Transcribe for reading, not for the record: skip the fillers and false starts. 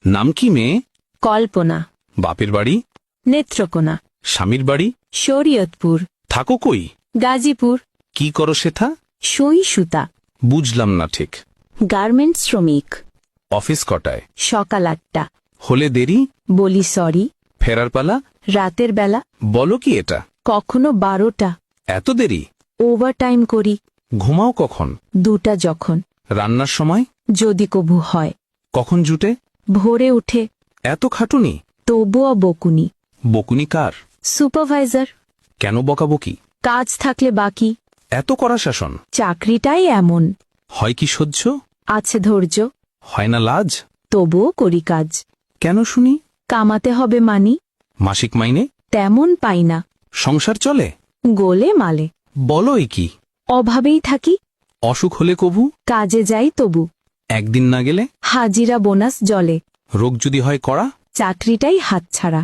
নাম কি মেয়ে? কল্পনা। বাপের বাড়ি? নেত্রকোনা। স্বামীর বাড়ি? শরীয়তপুর। থাকো কই? গাজীপুর। কি করো সেথা? সুই সুতা। বুঝলাম না ঠিক। গার্মেন্টস শ্রমিক। অফিস কটায়? সকাল 8টা। হলে দেরি? বলি সরি। ফেরার পালা? রাতের বেলা। বলো কি এটা? কখনো 12টা। এত দেরি? ওভারটাইম করি। ঘুমাও কখন? 2টা যখন। রান্নার সময়? যদি কবু হয়। কখন জুটে? ভোরে উঠে। এত খাটুনি? তবুও বকুনি। বকুনি কার? সুপারভাইজার। কেন বকাবকি? কাজ থাকলে বাকি। এত কড়া শাসন? চাকরিটাই এমন। হয় কি সহ্য? আছে ধৈর্য। হয় না লাজ? তবুও করি কাজ। কেন শুনি? কামাতে হবে মানি। মাসিক মাইনে? তেমন পাই না। সংসার চলে? গোলে মালে। বলোই কি? অভাবেই থাকি। অসুখ হলে কবু? কাজে যাই তবু। একদিন না গেলে? হাজিরা বোনাস জলে। রোগ যদি হয় কড়া? চাকরিটাই হাতছাড়া।